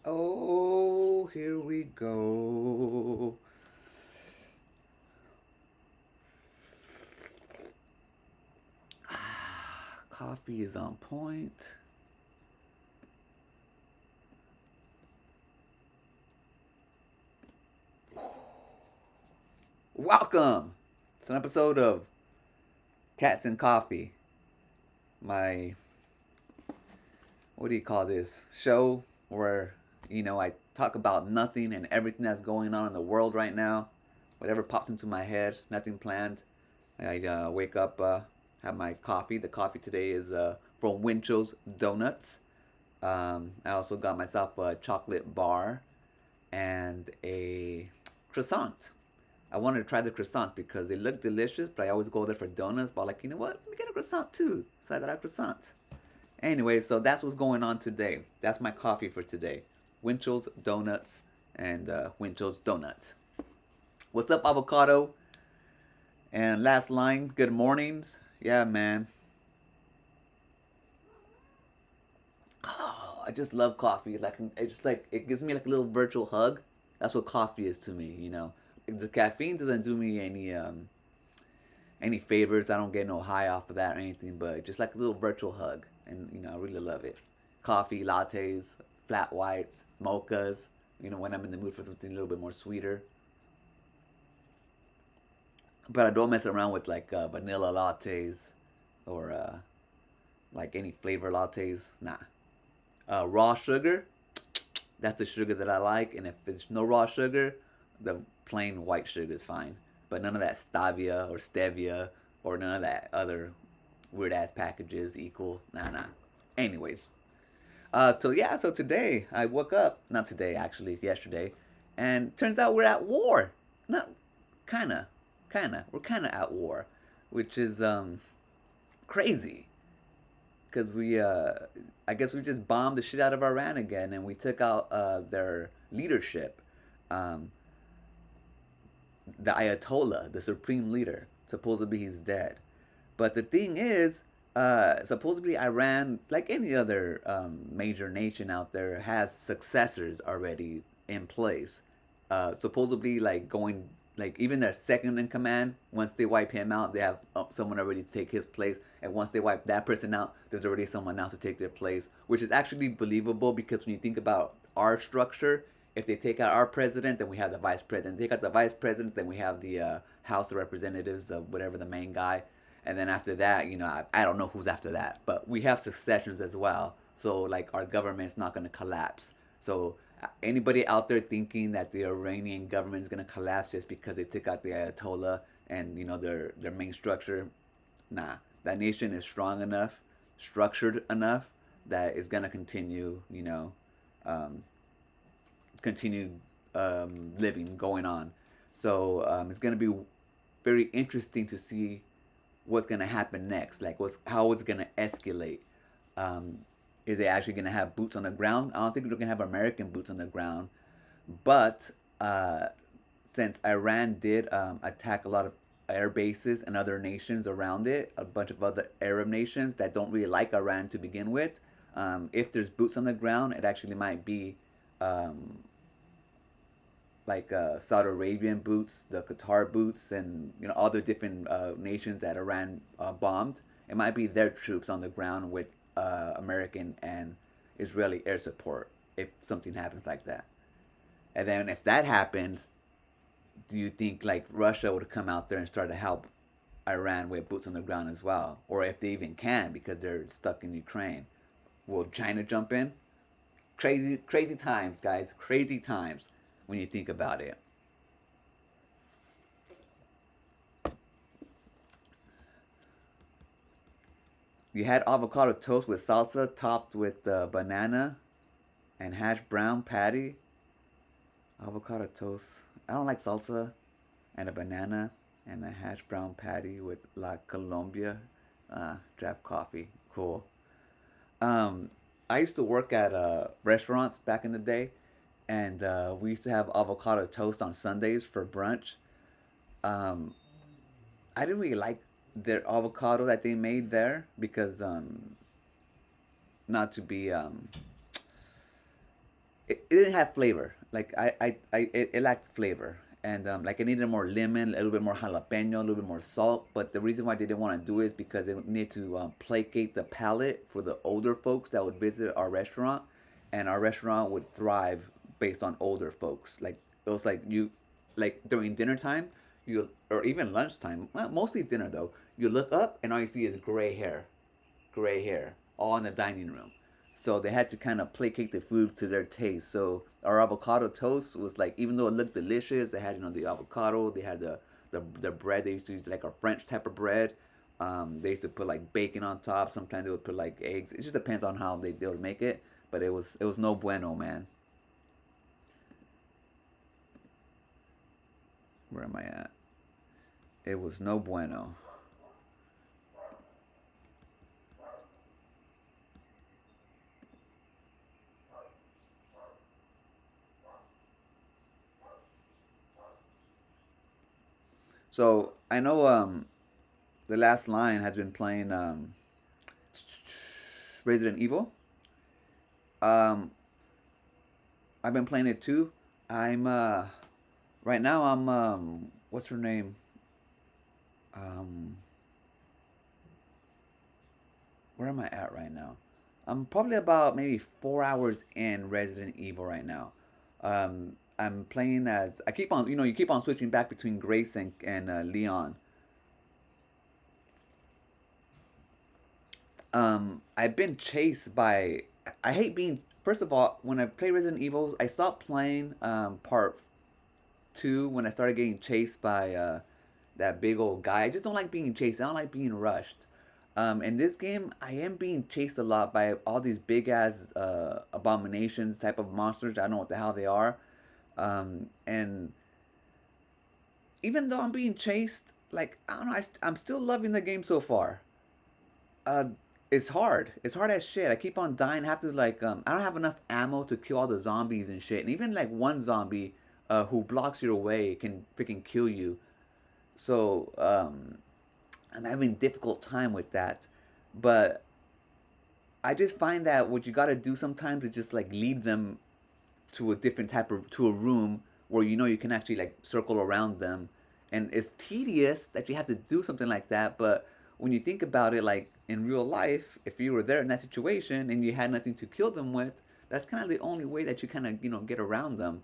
Oh, here we go. Coffee is on point. Welcome to an episode of Cats and Coffee. My, what do you call this? Show where, I talk about nothing and everything that's going on in the world right now. Whatever pops into my head, nothing planned. I wake up, have my coffee. The coffee today is from Winchell's Donuts. I also got myself a chocolate bar and a croissant. I wanted to try the croissants because they look delicious, but I always go there for donuts. But I'm like, you know what? Let me get a croissant too. So I got a croissant. Anyway, so that's what's going on today. That's my coffee for today. Winchell's Donuts and Winchell's Donuts. What's up, avocado? And last line, good mornings. Yeah, man. Oh, I just love coffee. Like it just like it gives me like a little virtual hug. That's what coffee is to me. The caffeine doesn't do me any favors. I don't get no high off of that or anything, but just like a little virtual hug. And I really love it. Coffee, lattes, flat whites, mochas. When I'm in the mood for something a little bit more sweeter. But I don't mess around with like vanilla lattes or like any flavor lattes. Nah. Raw sugar, that's the sugar that I like. And if there's no raw sugar, the plain white sugar is fine. But none of that stevia or stevia or none of that other weird ass packages equal. Nah, nah. Anyways, so today I woke up, not today actually, yesterday, and turns out we're at war. Not kinda, we're kinda at war, which is crazy because I guess we just bombed the shit out of Iran again, and we took out their leadership, um, the Ayatollah, the supreme leader. Supposedly he's dead, but the thing is, supposedly Iran, like any other major nation out there, has successors already in place. Supposedly, like going, like even their second in command, once they wipe him out, they have someone already to take his place. And once they wipe that person out, there's already someone else to take their place, which is actually believable because when you think about our structure, if they take out our president, then we have the vice president. Take out the vice president, then we have the House of Representatives, whatever the main guy. And then after that, I don't know who's after that, but we have successions as well. So like our government's not going to collapse. So anybody out there thinking that the Iranian government is going to collapse just because they took out the Ayatollah and their main structure, nah. That nation is strong enough, structured enough that it's going to continue, um, continue living, going on. So it's going to be very interesting to see what's going to happen next. Like, how it's going to escalate. Um, is it actually going to have boots on the ground? I don't think they're going to have American boots on the ground. But since Iran did attack a lot of air bases and other nations around it, a bunch of other Arab nations that don't really like Iran to begin with, if there's boots on the ground, it actually might be um, like Saudi Arabian boots, the Qatar boots, and all the different nations that Iran bombed. It might be their troops on the ground with American and Israeli air support if something happens like that. And then if that happens, do you think like Russia would come out there and start to help Iran with boots on the ground as well, or if they even can because they're stuck in Ukraine? Will China jump in? Crazy, crazy times, guys. Crazy times when you think about it. You had avocado toast with salsa topped with banana and hash brown patty. Avocado toast. I don't like salsa and a banana and a hash brown patty with La Colombia draft coffee. Cool. Um, I used to work at restaurants back in the day, and we used to have avocado toast on Sundays for brunch. Um, I didn't really like their avocado that they made there because not to be it didn't have flavor. Like it lacked flavor, and like it needed more lemon, a little bit more jalapeno, a little bit more salt. But the reason why they didn't want to do it is because they needed to placate the palate for the older folks that would visit our restaurant, and our restaurant would thrive based on older folks. Like it was like you, like during dinner time, you or even lunchtime, well, mostly dinner though. You look up and all you see is gray hair, all in the dining room. So they had to kind of placate the food to their taste. So our avocado toast was like, even though it looked delicious, they had the avocado, they had the bread. They used to use like a French type of bread. They used to put like bacon on top. Sometimes they would put like eggs. It just depends on how they would make it. But it was no bueno, man. Where am I at? It was no bueno. So I know the last line has been playing Resident Evil. Um, I've been playing it too. I'm right now I'm what's her name? Um, where am I at right now? I'm probably about maybe 4 hours in Resident Evil right now. I'm playing as I keep on, you keep on switching back between Grace and Leon. I've been chased by. I hate being. First of all, when I play Resident Evil, I stopped playing part two when I started getting chased by that big old guy. I just don't like being chased. I don't like being rushed. In this game, I am being chased a lot by all these big ass abominations type of monsters. I don't know what the hell they are. And even though I'm being chased, like I don't know, I'm still loving the game so far. Uh, it's hard. It's hard as shit. I keep on dying. I have to like I don't have enough ammo to kill all the zombies and shit. And even like one zombie who blocks your way can freaking kill you. So I'm having a difficult time with that. But I just find that what you got to do sometimes is just like lead them to a different type of to a room where you can actually like circle around them, and it's tedious that you have to do something like that. But when you think about it, like in real life, if you were there in that situation and you had nothing to kill them with, that's kind of the only way that you kind of get around them.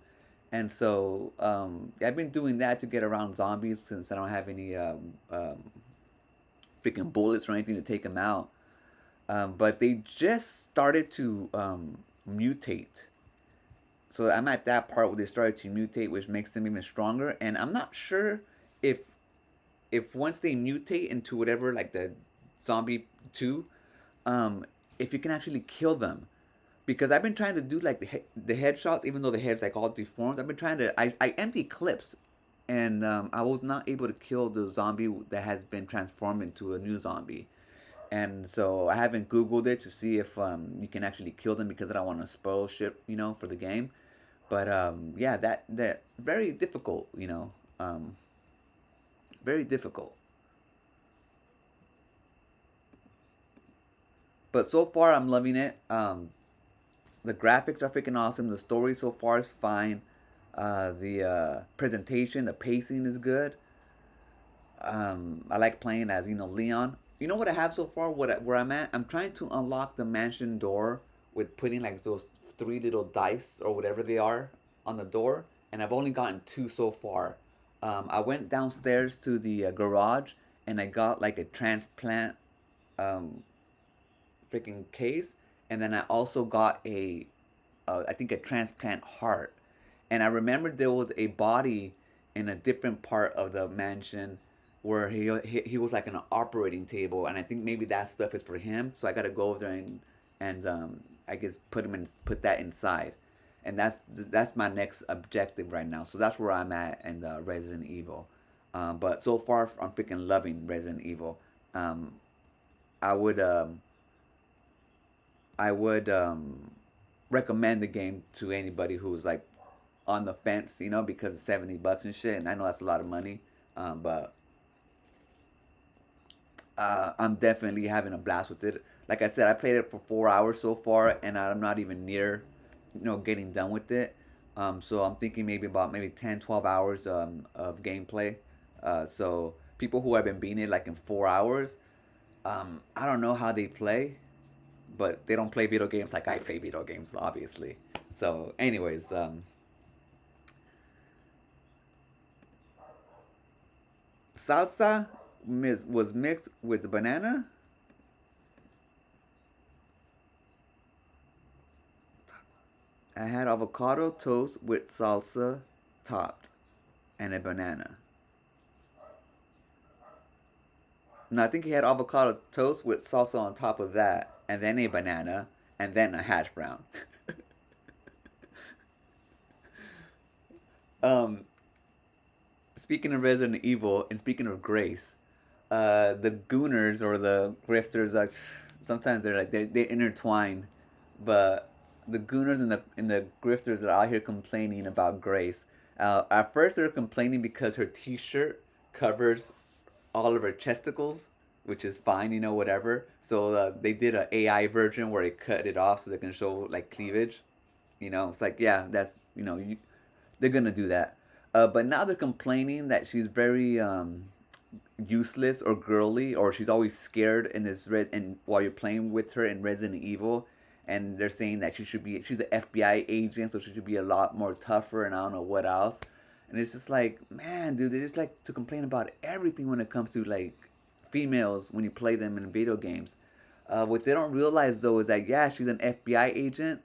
And so I've been doing that to get around zombies since I don't have any freaking bullets or anything to take them out. But they just started to mutate, so I'm at that part where they started to mutate, which makes them even stronger. And I'm not sure if once they mutate into whatever, like the zombie two, um, if you can actually kill them. Because I've been trying to do like the headshots, even though the head's like all deformed. I've been trying to I empty clips, and I was not able to kill the zombie that has been transformed into a new zombie. And so I haven't Googled it to see if you can actually kill them because I don't want to spoil shit, for the game. But yeah, that very difficult, very difficult. But so far, I'm loving it. The graphics are freaking awesome. The story so far is fine. The presentation, the pacing is good. I like playing as Leon. You know what I have so far? Where I'm at? I'm trying to unlock the mansion door with putting like those three little dice or whatever they are on the door, and I've only gotten two so far. I went downstairs to the garage and I got like a transplant um, freaking case, and then I also got I think a transplant heart. And I remember there was a body in a different part of the mansion where he was like an operating table, and I think maybe that stuff is for him. So I got to go over there and I guess put that inside, and that's my next objective right now. So that's where I'm at in the Resident Evil. But so far I'm freaking loving Resident Evil. Um, I would recommend the game to anybody who's like on the fence, because it's $70 and shit, and I know that's a lot of money. But I'm definitely having a blast with it. Like I said, I played it for 4 hours so far, and I'm not even near getting done with it. So I'm thinking maybe about maybe 10, 12 hours of gameplay. So people who have been beating it like in 4 hours, I don't know how they play, but they don't play video games like I play video games, obviously. So, anyways, salsa was mixed with banana. I had avocado toast with salsa topped and a banana. No, I think he had avocado toast with salsa on top of that, and then a banana, and then a hash brown. um, Speaking of Resident Evil and speaking of Grace, the gooners or the grifters, like sometimes they're like they intertwine, but the gooners and the grifters are out here complaining about Grace. At first, they're complaining because her T-shirt covers all of her chesticles, which is fine, whatever. So they did an AI version where it cut it off so they can show like cleavage. It's like yeah, that's they're gonna do that. But now they're complaining that she's very useless or girly, or she's always scared in this and while you're playing with her in Resident Evil, and they're saying that she's an FBI agent, so she should be a lot more tougher, and I don't know what else. And it's just like, man, dude, they just like to complain about everything when it comes to like females when you play them in video games. What they don't realize though is that yeah, she's an FBI agent,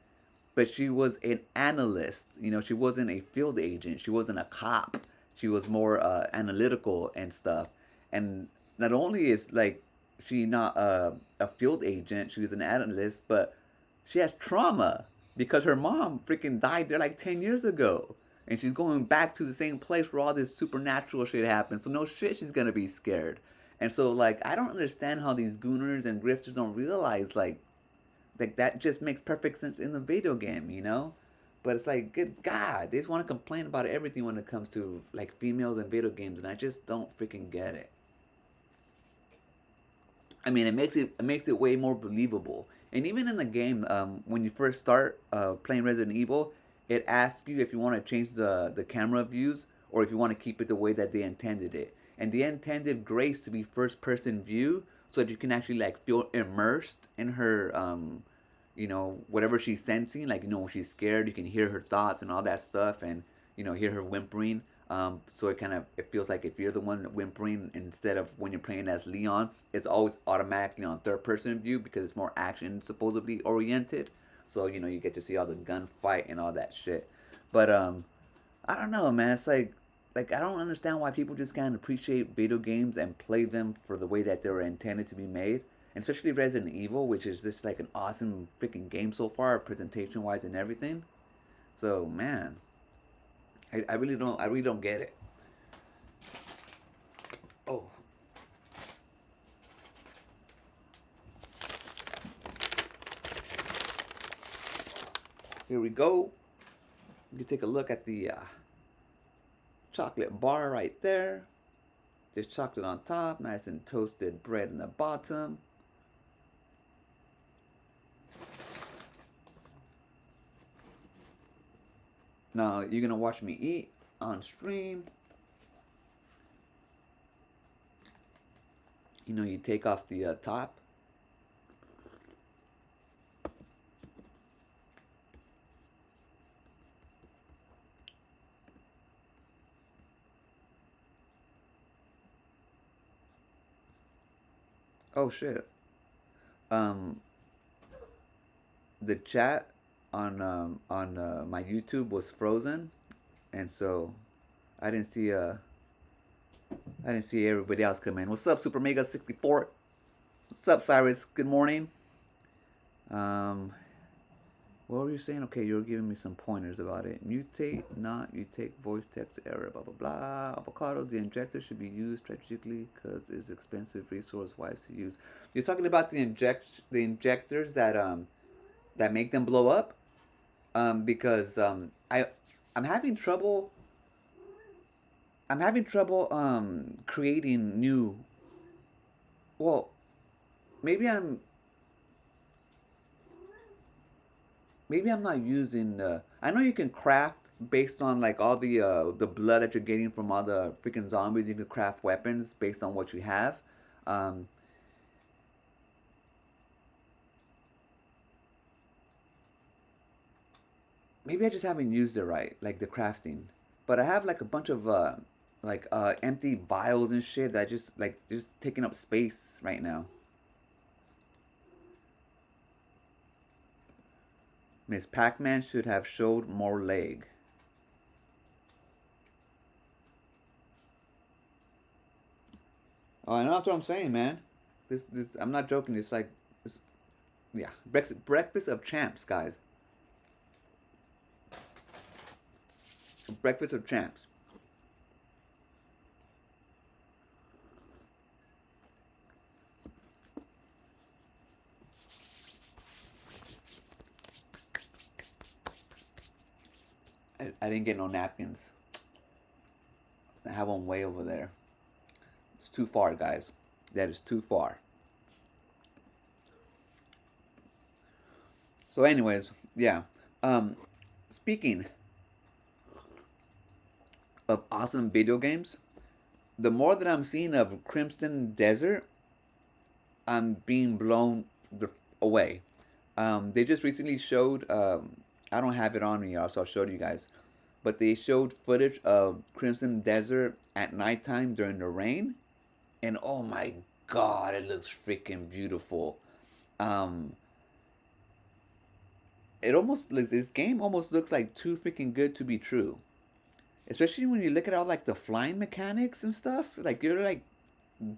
but she was an analyst. She wasn't a field agent. She wasn't a cop. She was more analytical and stuff. And not only is like she not a field agent, she was an analyst, but she has trauma because her mom freaking died there like 10 years ago. And she's going back to the same place where all this supernatural shit happened. So no shit, she's gonna be scared. And so like I don't understand how these gooners and grifters don't realize like that just makes perfect sense in the video game. But it's like, good God, they just want to complain about everything when it comes to like females and video games, and I just don't freaking get it. I mean, it makes it way more believable. And even in the game, when you first start playing Resident Evil, it asks you if you want to change the camera views or if you want to keep it the way that they intended it. And they intended Grace to be first person view so that you can actually like feel immersed in her whatever she's sensing. Like when she's scared, you can hear her thoughts and all that stuff, and hear her whimpering. So it feels like if you're the one whimpering instead of when you're playing as Leon, it's always automatically on third person view because it's more action supposedly oriented. So you get to see all the gunfight and all that shit. But I don't know, man. It's like I don't understand why people just can't appreciate video games and play them for the way that they were intended to be made. And especially Resident Evil, which is just like an awesome freaking game so far, presentation wise and everything. So man, I really don't get it. Oh, here we go. You can take a look at the chocolate bar right there. There's chocolate on top, nice and toasted bread in the bottom. Now you're gonna watch me eat on stream. You take off the top. Oh shit. Um, the chat on my YouTube was frozen, and so I didn't see I didn't see everybody else come in. What's up, Super Mega 64? What's up, Cyrus? Good morning. Um, what were you saying? Okay, you were giving me some pointers about it. Mutate, not mutate, voice text error, blah blah blah. Avocados, the injector should be used strategically because it's expensive, resource wise to use. You're talking about the injectors that make them blow up. Because I'm having trouble. I'm having trouble creating new. Well, maybe I'm maybe I'm not using the. I know you can craft based on like all the blood that you're getting from all the freaking zombies. You can craft weapons based on what you have. Um, Maybe I just haven't used it right, like the crafting. But I have like a bunch of empty vials and shit that just taking up space right now. Miss Pac-Man should have showed more leg. Oh, I know that's what I'm saying, man. This I'm not joking. It's like it's, yeah, breakfast of champs, guys. Breakfast of champs. I didn't get no napkins. I have one way over there. It's too far, guys. That is too far. So, anyways, yeah. Um, Speaking of awesome video games, the more that I'm seeing of Crimson Desert, I'm being blown away. They just recently showed. I don't have it on me, y'all, so I'll show it to you guys. But they showed footage of Crimson Desert at nighttime during the rain, and oh my god, it looks freaking beautiful. Um, it almost this game almost looks like too freaking good to be true. Especially when you look at all like the flying mechanics and stuff. Like you're like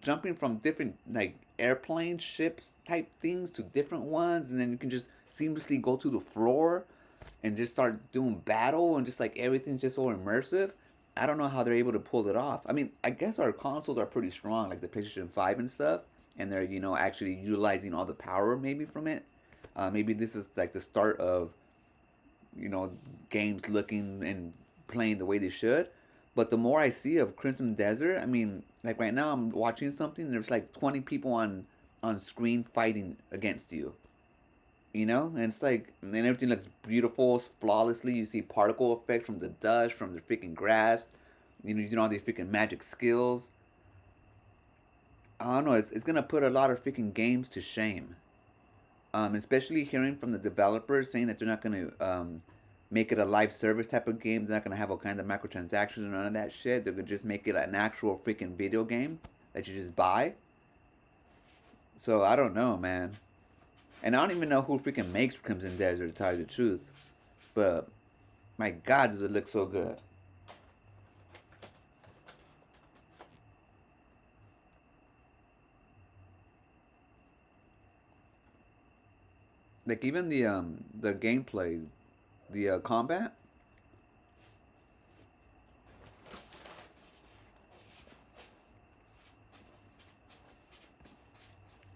jumping from different like airplane ships type things to different ones, and then you can just seamlessly go to the floor and just start doing battle, and just like everything's just so immersive. I don't know how they're able to pull it off. I mean, I guess our consoles are pretty strong, like the PlayStation 5 and stuff, and they're actually utilizing all the power maybe from it. Maybe this is like the start of you know games looking and playing the way they should. But the more I see of Crimson Desert, I mean, like right now I'm watching something. There's like 20 people on screen fighting against you. And it's like, and everything looks beautiful, flawlessly. You see particle effects from the dust, from the freaking grass. You know all these freaking magic skills. I don't know. It's gonna put a lot of freaking games to shame. Especially hearing from the developers saying that they're not going to make it a live service type of game. They're not going to have all kinds of microtransactions or none of that shit. They're going to just make it an actual freaking video game that you just buy. So I don't know, man. And I don't even know who freaking makes Crimson Desert, to tell you the truth. But my God, does it look so good. Like even the gameplay, the combat.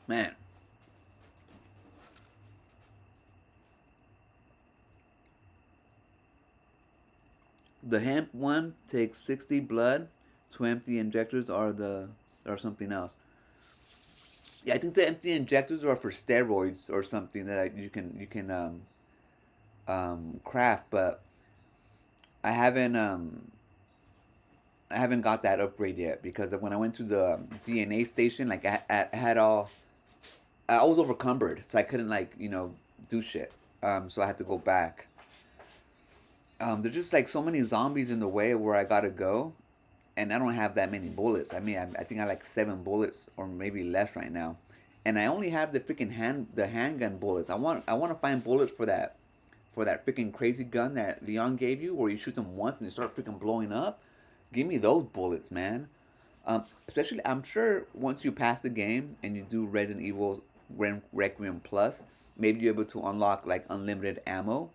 Man, the hemp one takes 60 blood to empty injectors are something else. Yeah, I think the empty injectors are for steroids or something that you can craft, but I haven't I haven't got that upgrade yet because when I went to the DNA station, like I had all I was overcumbered, so I couldn't like do shit. So I had to go back. There's just like so many zombies in the way where I gotta go, and I don't have that many bullets. I mean, I think I like 7 bullets or maybe less right now, and I only have the freaking the handgun bullets. I want to find bullets for that freaking crazy gun that Leon gave you, where you shoot them once and they start freaking blowing up. Give me those bullets, man. Especially, I'm sure once you pass the game and you do Resident Evil Requiem Plus, maybe you're able to unlock like unlimited ammo.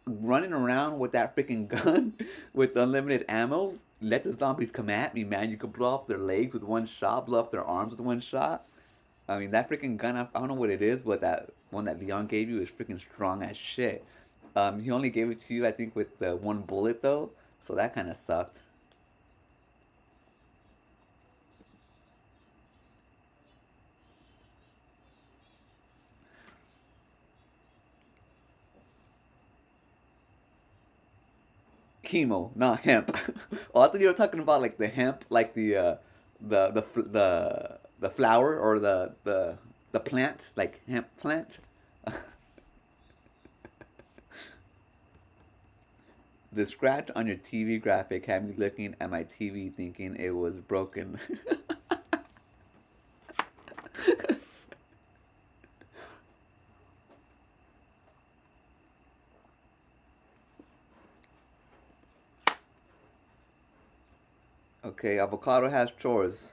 Running around with that freaking gun with unlimited ammo, let the zombies come at me, man. You could blow off their legs with one shot, blow off their arms with one shot. I mean, that freaking gun, I don't know what it is, but that one that Leon gave you is freaking strong as shit. He only gave it to you, I think, with the 1 bullet, though. So that kind of sucked. chemo, not hemp. Oh, I thought you were talking about like the hemp, like the flower or the plant, like hemp plant. The scratch on your TV graphic had me looking at my TV thinking it was broken. Okay, avocado has chores.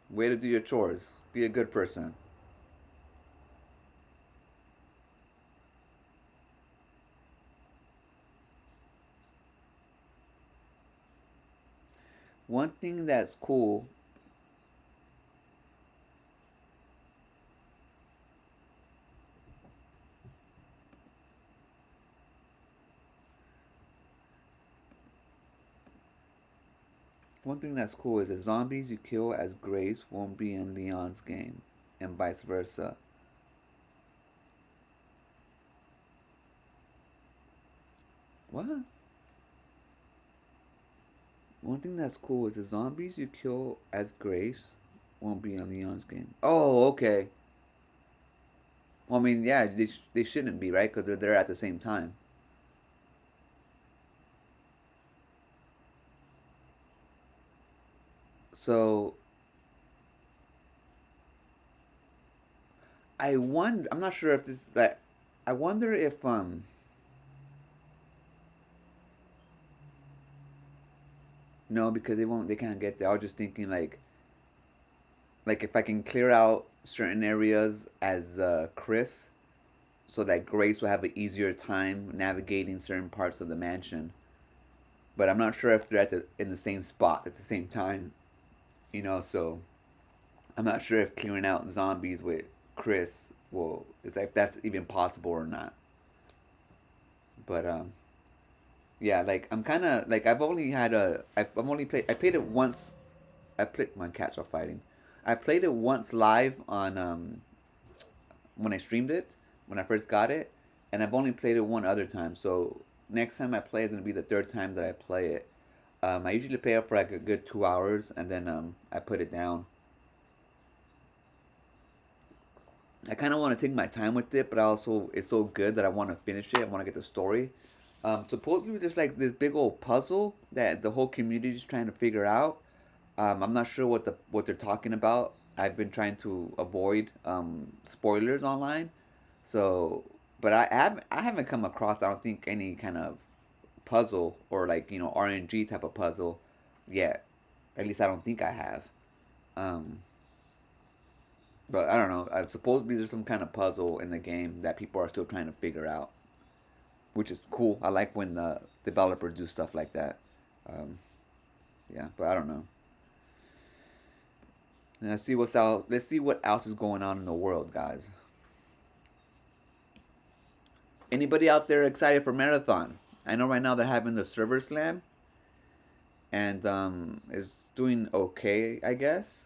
Way to do your chores. Be a good person. One thing that's cool. One thing that's cool is the zombies you kill as Grace won't be in Leon's game, and vice versa. What? One thing that's cool is the zombies you kill as Grace won't be in Leon's game. Oh, okay. Well, I mean, yeah, they shouldn't be, right? Because they're there at the same time. So I wonder. I'm not sure if this that. I wonder if no, because they won't. They can't get there. I was just thinking like if I can clear out certain areas as Chris, so that Grace will have an easier time navigating certain parts of the mansion. But I'm not sure if they're in the same spot at the same time. So I'm not sure if clearing out zombies with Chris will is like if that's even possible or not. But yeah, like I'm kind of like I've only played I played it once. I played my cats are fighting. I played it once live on when I streamed it when I first got it, and I've only played it one other time. So next time I play is gonna be the third time that I play it. I usually play it for like a good 2 hours, and then I put it down. I kind of want to take my time with it, but I also it's so good that I want to finish it. I want to get the story. Supposedly there's like this big old puzzle that the whole community is trying to figure out. I'm not sure what they're talking about. I've been trying to avoid spoilers online, so but I haven't come across I don't think any kind of puzzle or like RNG type of puzzle yet. At least I don't think I have. Um, but I don't know. Supposedly there's some kind of puzzle in the game that people are still trying to figure out, which is cool. I like when the developers do stuff like that. Um, yeah, but I don't know. Let's see what's out. Let's see what else is going on in the world, guys. Anybody out there excited for marathon? I know right now they're having the server slam, and is doing okay, I guess.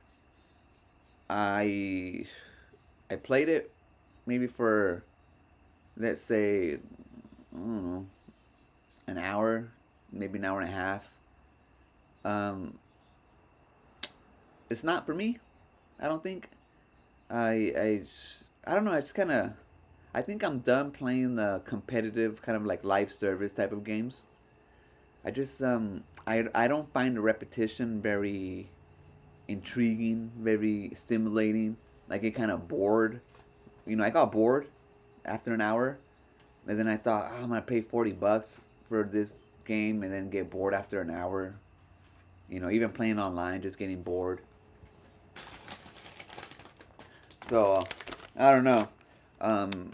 I I played it maybe for let's say I don't know an hour, maybe an hour and a half. Um, it's not for me. I don't think. I I don't know. I just kind of I think I'm done playing the competitive kind of like live service type of games. I don't find the repetition very intriguing, very stimulating. Like it kind of bored. I got bored after an hour, and then I thought, oh, I'm gonna pay $40 for this game, and then get bored after an hour. Even playing online, just getting bored. So I don't know. Um,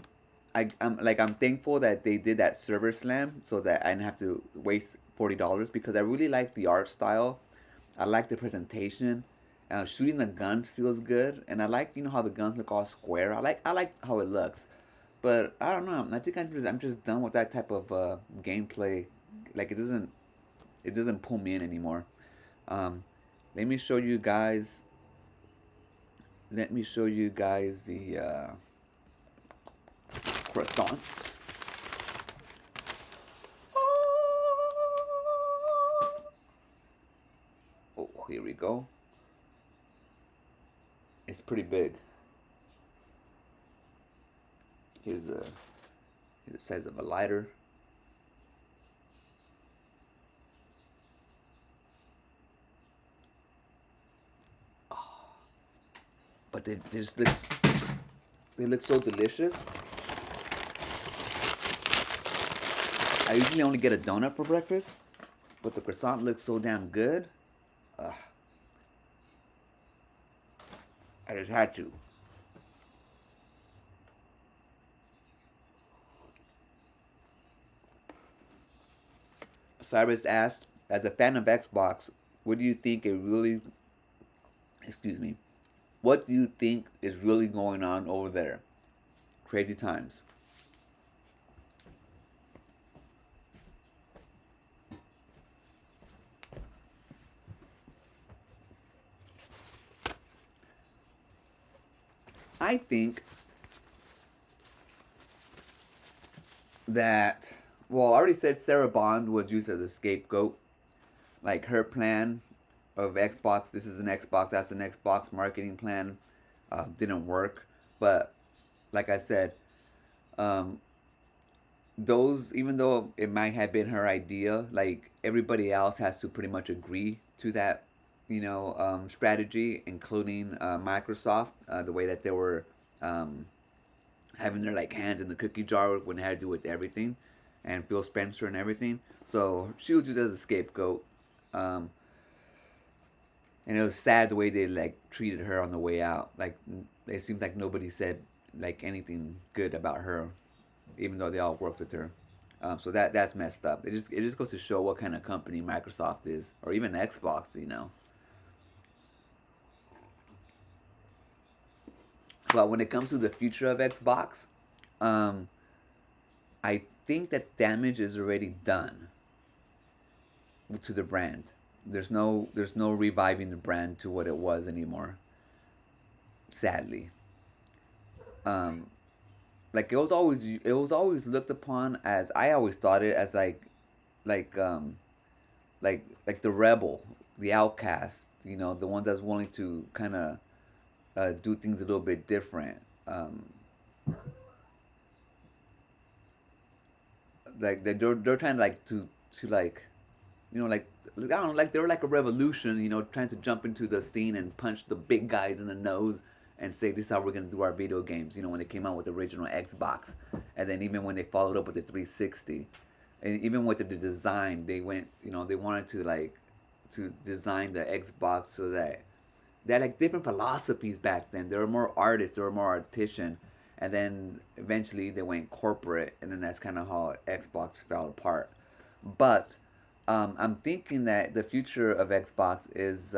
I'm thankful that they did that server slam so that I didn't have to waste $40 because I really like the art style. I like the presentation. Shooting the guns feels good, and I like how the guns look all square. I like how it looks, but I don't know. I think I'm just done with that type of gameplay. Like it doesn't pull me in anymore. Um, let me show you guys. Let me show you guys the croissants. Here we go. It's pretty big. Here's the size of a lighter. But they look so delicious. I usually only get a donut for breakfast, but the croissant looks so damn good. Ugh, I just had to. Cyrus asked, as a fan of Xbox, what do you think it really, excuse me, what do you think is really going on over there? Crazy times. I think that, well, I already said Sarah Bond was used as a scapegoat. Like her plan of Xbox, this is an Xbox, that's an Xbox marketing plan, didn't work. But like I said, um, those, even though it might have been her idea, like everybody else has to pretty much agree to that, strategy, including Microsoft, the way that they were um, having their like hands in the cookie jar when it had to do with everything, and Phil Spencer and everything. So she was used as a scapegoat, um, and it was sad the way they like treated her on the way out. Like it seems like nobody said like anything good about her, even though they all worked with her. So that's messed up. It just goes to show what kind of company Microsoft is, or even Xbox. But when it comes to the future of Xbox, um, I think that damage is already done to the brand. There's no reviving the brand to what it was anymore. Sadly, um, like it was always looked upon as, I always thought it as like um like the rebel, the outcast. The one that's willing to kind of do things a little bit different. Um, like they're trying to like to like like I don't know, like they were like a revolution, trying to jump into the scene and punch the big guys in the nose and say this is how we're gonna do our video games. When they came out with the original Xbox, and then even when they followed up with the 360, and even with the design, they went, they wanted to like to design the Xbox so that they had like different philosophies back then. They were more artists, they were more artisan, and then eventually they went corporate, and then that's kind of how Xbox fell apart. But I'm thinking that the future of Xbox is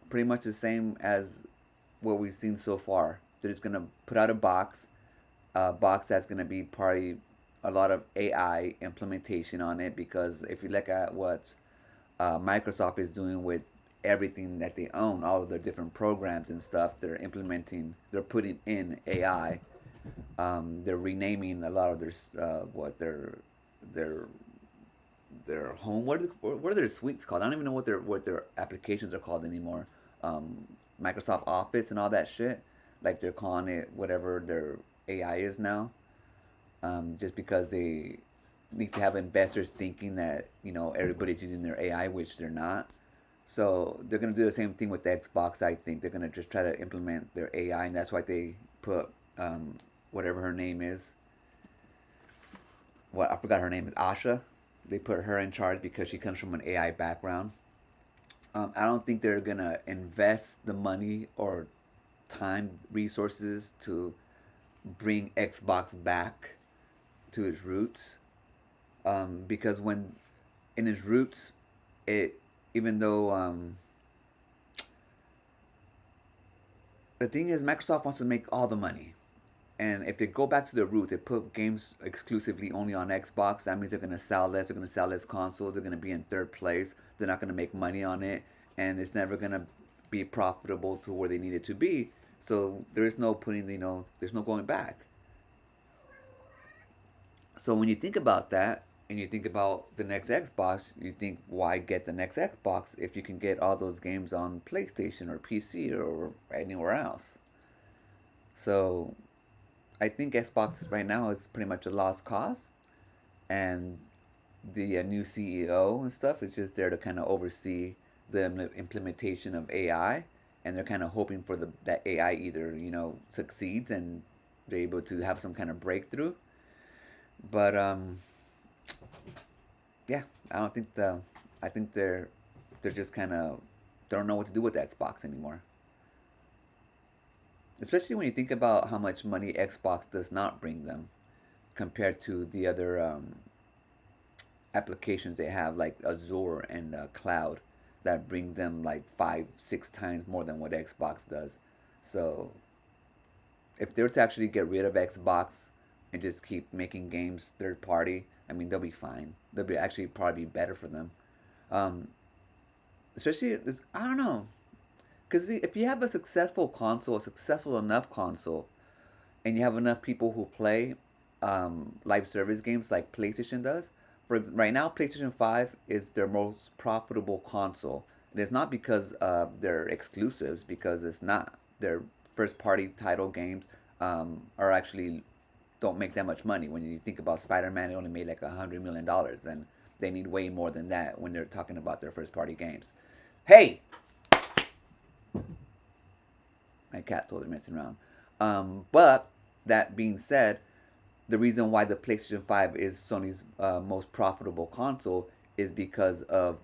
pretty much the same as what we've seen so far. They're just gonna put out a box that's gonna be probably a lot of AI implementation on it, because if you look at what Microsoft is doing with everything that they own, all of their different programs and stuff, they're putting in AI. They're renaming a lot of their their home. What are their suites called? I don't even know what their applications are called anymore. Um, Microsoft Office and all that shit. Like they're calling it whatever their AI is now. Just because they need to have investors thinking that everybody's using their AI, which they're not. So they're gonna do the same thing with the Xbox. I think they're gonna just try to implement their AI, and that's why they put whatever her name is. What, I forgot her name is Asha. They put her in charge because she comes from an AI background. I don't think they're gonna invest the money or time, resources to bring Xbox back to its roots. Because when in its roots, it even though the thing is, Microsoft wants to make all the money. And if they go back to the roots, they put games exclusively only on Xbox. That means they're gonna sell less. They're gonna sell less consoles. They're gonna be in third place. They're not gonna make money on it, and it's never gonna be profitable to where they need it to be. So there is no putting, there's no going back. So when you think about that, And you think about the next Xbox, you think, why get the next Xbox if you can get all those games on PlayStation or PC or anywhere else? So I think Xbox right now is pretty much a lost cause, and the new CEO and stuff is just there to kind of oversee the implementation of AI, and they're kind of hoping for that AI either succeeds and they're able to have some kind of breakthrough. But yeah, I don't think the I think they're just kind of they don't know what to do with Xbox anymore. Especially when you think about how much money Xbox does not bring them compared to the other applications they have, like Azure and Cloud, that brings them like 5, 6 times more than what Xbox does. So if they were to actually get rid of Xbox and just keep making games third party, I mean they'll be fine. They'll be actually probably better for them. Um, Especially this, I don't know, because if you have a successful console, a successful enough console, and you have enough people who play live service games like PlayStation does. Right now, PlayStation 5 is their most profitable console. And it's not because they're exclusives, because it's not. Their first party title games are actually don't make that much money. When you think about Spider Man, it only made like $100 million, and they need way more than that when they're talking about their first party games. Hey, my cat told her messing around. But that being said, the reason why the PlayStation 5 is Sony's most profitable console is because of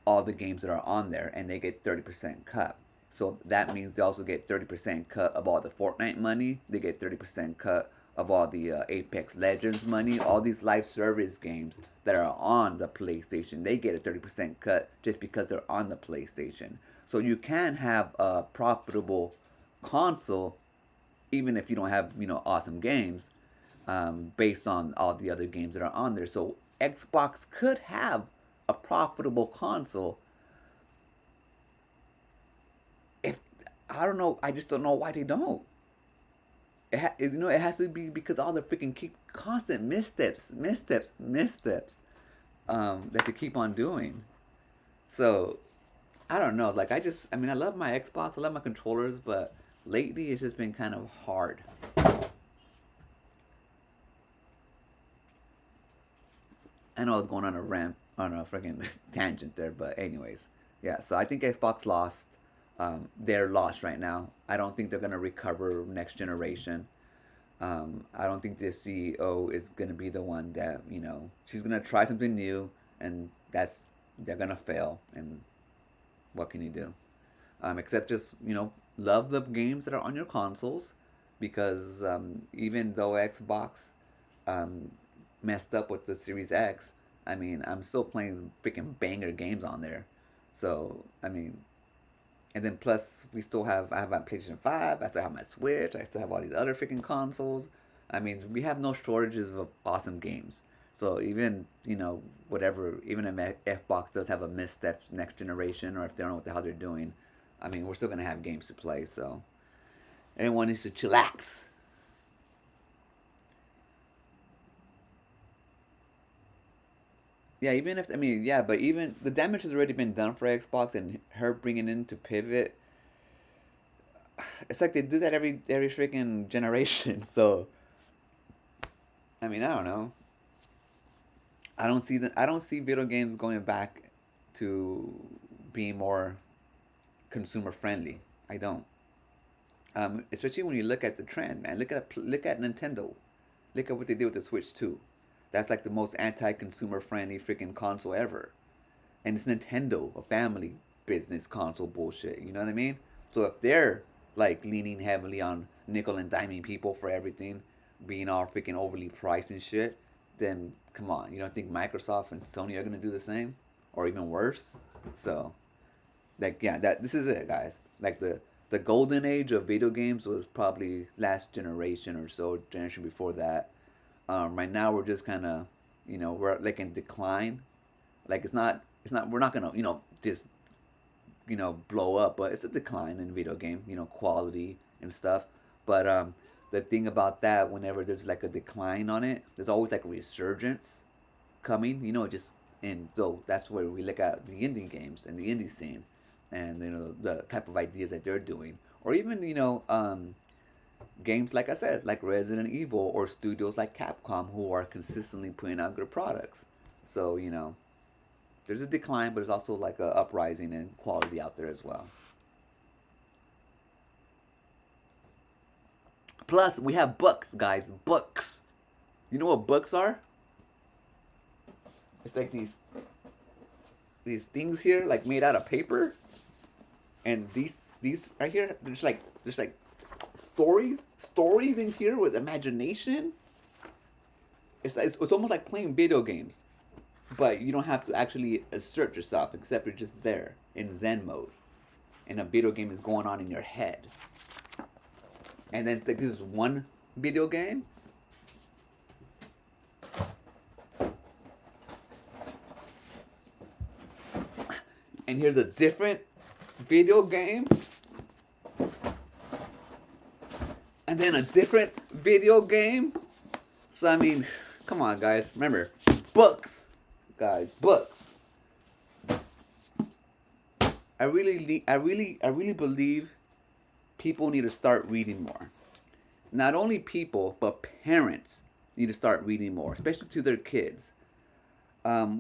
all the games that are on there, and they get 30% cut. So that means they also get 30% cut of all the Fortnite money. They get 30% cut of all the Apex Legends money. All these live service games that are on the PlayStation, they get a 30% cut just because they're on the PlayStation. So you can have a profitable console even if you don't have awesome games based on all the other games that are on there. So Xbox could have a profitable console if I don't know. I just don't know why they don't. It has to be because all the freaking keep constant missteps that they keep on doing. So I don't know. Like I mean, I love my Xbox, I love my controllers, but lately it's just been kind of hard. I know I was going on a rant, on a freaking tangent there, but anyways, yeah. So I think Xbox lost. They're lost right now. I don't think they're gonna recover next generation. I don't think the CEO is gonna be the one that she's gonna try something new, and they're gonna fail. And what can you do? Except just love the games that are on your consoles, because even though Xbox um, messed up with the Series X, I mean I'm still playing freaking banger games on there. So I mean, and then plus I have my PlayStation 5, I still have my Switch, I still have all these other freaking consoles. I mean we have no shortages of awesome games. So even whatever, even if Xbox does have a misstep next generation, or if they don't know what the hell they're doing, I mean we're still gonna have games to play. So everyone needs to chillax. Yeah, even if I mean yeah, but even the damage has already been done for Xbox, and her bringing in to pivot, it's like they do that every freaking generation. So I mean I don't know. I don't see video games going back to being more consumer friendly. I don't. Especially when you look at the trend, man. Look at Nintendo. Look at what they did with the Switch 2. That's like the most anti-consumer friendly freaking console ever. And it's Nintendo, a family business console bullshit. You know what I mean? So if they're like leaning heavily on nickel and diming people for everything, being all freaking overly priced and shit, then come on. You don't think Microsoft and Sony are gonna do the same, or even worse? So like yeah, that this is it, guys. Like the golden age of video games was probably last generation or so, generation before that. Right now we're just kind of we're like in decline. Like it's not we're not gonna just blow up, but it's a decline in video game quality and stuff. But the thing about that, whenever there's like a decline on it, there's always like a resurgence coming, just and so that's where we look at the indie games and the indie scene, and the type of ideas that they're doing, or even games like I said, like Resident Evil, or studios like Capcom who are consistently putting out good products. So there's a decline, but there's also like a uprising in quality out there as well. Plus, we have books, guys. Books. You know what books are? It's like these things here, like made out of paper, and these right here, there's like stories in here with imagination. It's almost like playing video games, but you don't have to actually assert yourself, except you're just there in Zen mode, and a video game is going on in your head. And then it's like this is one video game. And here's a different video game. And then a different video game. So I mean, come on guys. Remember, books. Guys, books. I really believe people need to start reading more. Not only people, but parents need to start reading more, especially to their kids.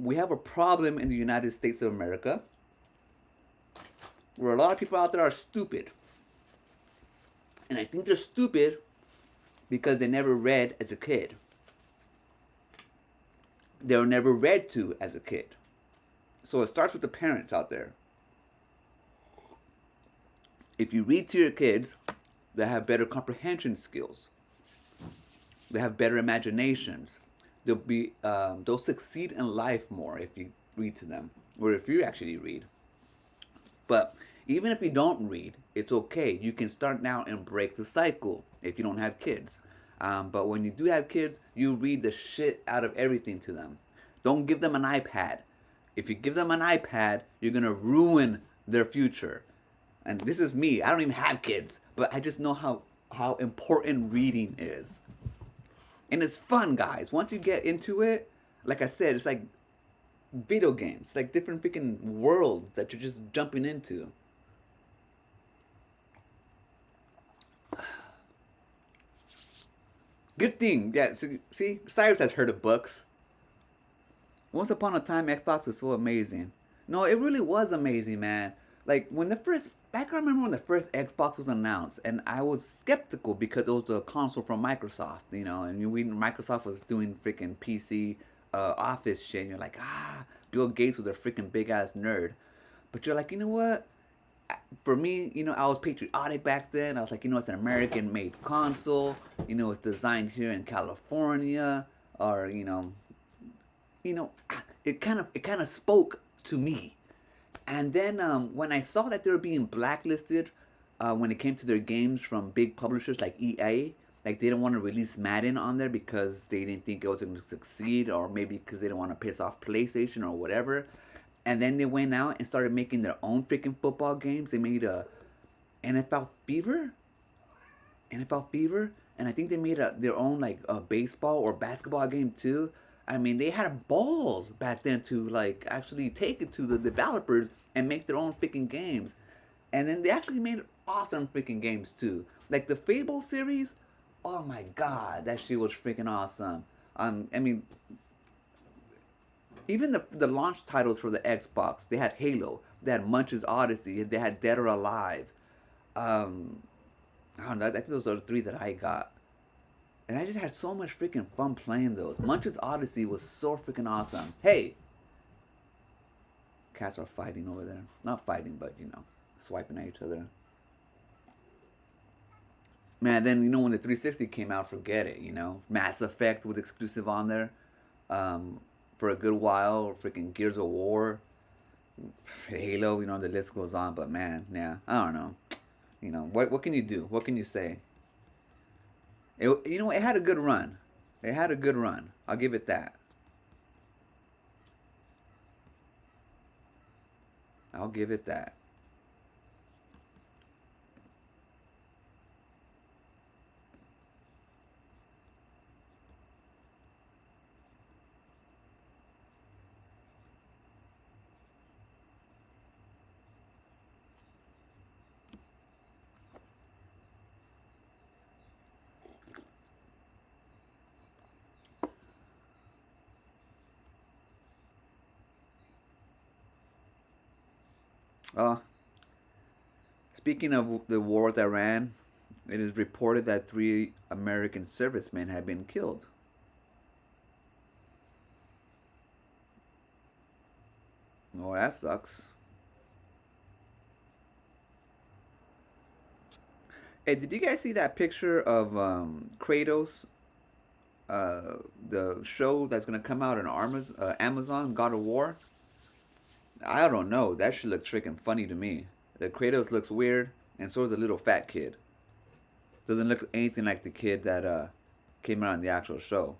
We have a problem in the United States of America where a lot of people out there are stupid. And I think they're stupid because they never read as a kid. They were never read to as a kid. So it starts with the parents out there. If you read to your kids, they have better comprehension skills. They have better imaginations. They'll succeed in life more if you read to them, or if you actually read. But even if you don't read, it's okay. You can start now and break the cycle if you don't have kids. But when you do have kids, you read the shit out of everything to them. Don't give them an iPad. If you give them an iPad, you're gonna ruin their future. And this is me. I don't even have kids, but I just know how important reading is. And it's fun, guys. Once you get into it, like I said, it's like video games. It's like different freaking worlds that you're just jumping into. Good thing. Yeah, see, Cyrus has heard of books. Once upon a time, Xbox was so amazing. No, it really was amazing, man. Like back I remember when the first Xbox was announced, and I was skeptical because it was a console from Microsoft, and Microsoft was doing freaking PC Office shit, and you're like, Bill Gates was a freaking big ass nerd. But you're like, you know what? For me, I was patriotic back then. I was like, it's an American made console. It's designed here in California, or it kind of spoke to me. And then when I saw that they were being blacklisted when it came to their games from big publishers like EA, like they didn't want to release Madden on there because they didn't think it was going to succeed, or maybe because they didn't want to piss off PlayStation or whatever. And then they went out and started making their own freaking football games. They made a NFL Fever, and I think they made their own like a baseball or basketball game too. I mean, they had balls back then to like actually take it to the developers and make their own freaking games. And then they actually made awesome freaking games too. Like the Fable series, oh my god, that shit was freaking awesome. I mean, even the launch titles for the Xbox, they had Halo, they had Munch's Odyssey, they had Dead or Alive. I don't know, I think those are the three that I got. And I just had so much freaking fun playing those. Munch's Odyssey was so freaking awesome. Hey! Cats are fighting over there. Not fighting, but, swiping at each other. Man, then, when the 360 came out, forget it, Mass Effect was exclusive on there for a good while. Freaking Gears of War. Halo, the list goes on. But, man, yeah, I don't know. What can you do? What can you say? It had a good run. It had a good run. I'll give it that. I'll give it that. Uh, Speaking of the war with Iran, it is reported that 3 American servicemen have been killed. Oh, that sucks. Hey, did you guys see that picture of Kratos, uh, the show that's gonna come out on Amazon, God of War? I don't know. That should look freaking funny to me. The Kratos looks weird, and so does the little fat kid. Doesn't look anything like the kid that came out in the actual show.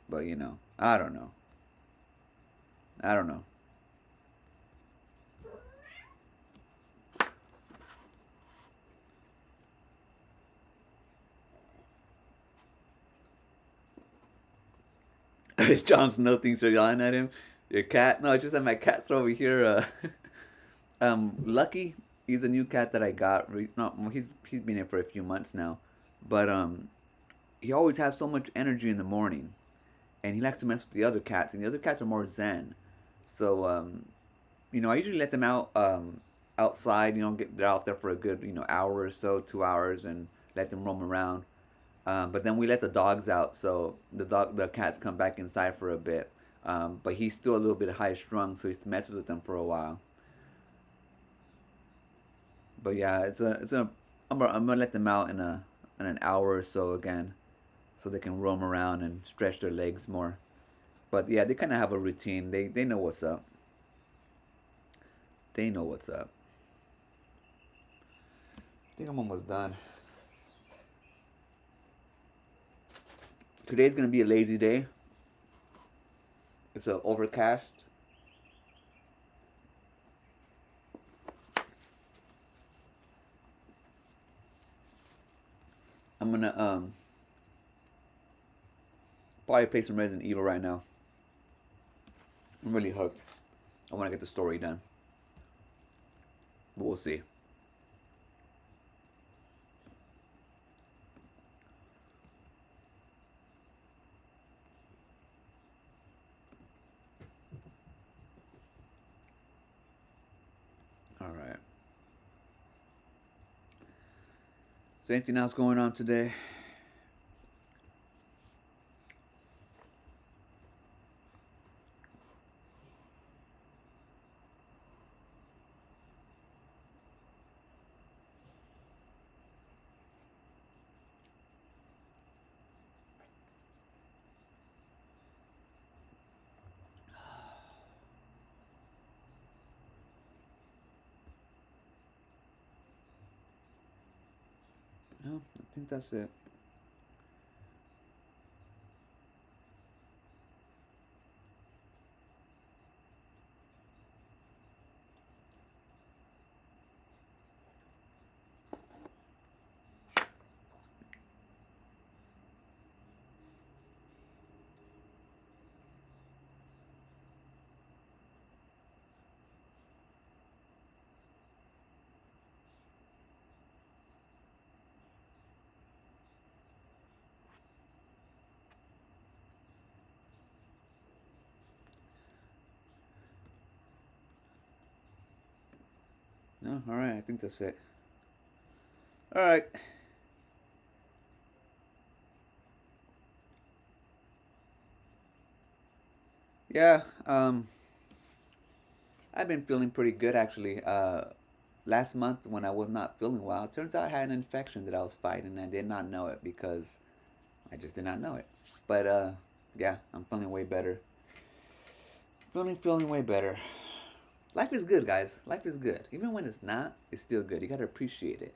But I don't know. I don't know. Jon Snow thinks you're yelling at him. Your cat? No, it's just that my cat's over here. Lucky. He's a new cat that I got. No, well, he's been here for a few months now, but he always has so much energy in the morning, and he likes to mess with the other cats, and the other cats are more zen. So I usually let them out outside. Get they're out there for a good hour or so, 2 hours, and let them roam around. But then we let the dogs out, so the cats come back inside for a bit. But he's still a little bit high strung, so he's messed with them for a while. But yeah, I'm gonna let them out in an hour or so again, so they can roam around and stretch their legs more. But yeah, they kind of have a routine. They know what's up. They know what's up. I think I'm almost done. Today's gonna be a lazy day. It's a overcast. I'm gonna probably play some Resident Evil right now. I'm really hooked. I want to get the story done. But we'll see. All right. Is there anything else going on today? No, I think that's it. No, all right. I think that's it. All right. Yeah. I've been feeling pretty good actually. Last month when I was not feeling well, it turns out I had an infection that I was fighting, and I did not know it because I just did not know it. But yeah, I'm feeling way better. Feeling way better. Life is good, guys. Life is good. Even when it's not, it's still good. You gotta appreciate it.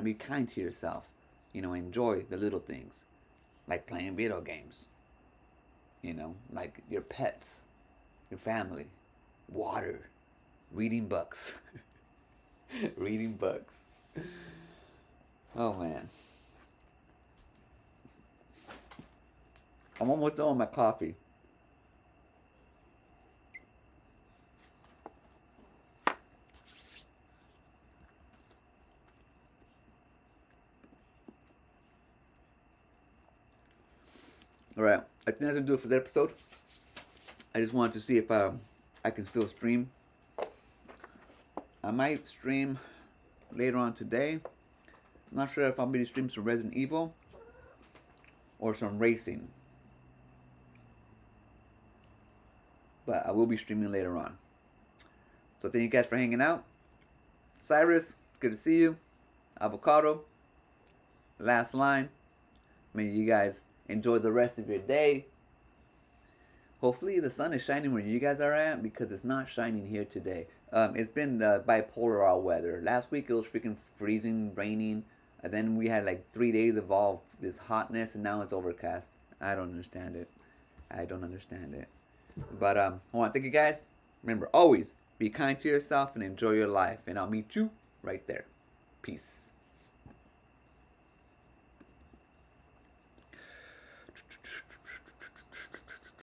Be kind to yourself. Enjoy the little things, like playing video games. Like your pets, your family, water, reading books, reading books. Oh man, I'm almost done with my coffee. All right, I think that's gonna do it for the episode. I just wanted to see if I can still stream. I might stream later on today. I'm not sure if I'll be streaming some Resident Evil or some racing, but I will be streaming later on. So thank you guys for hanging out. Cyrus, good to see you. Avocado, last line. May you guys enjoy the rest of your day. Hopefully the sun is shining where you guys are at, because it's not shining here today. It's been bipolar all weather. Last week it was freaking freezing, raining, and then we had like 3 days of all this hotness, and now it's overcast. I don't understand it. I don't understand it. But I want to thank you guys. Remember, always be kind to yourself and enjoy your life. And I'll meet you right there. Peace.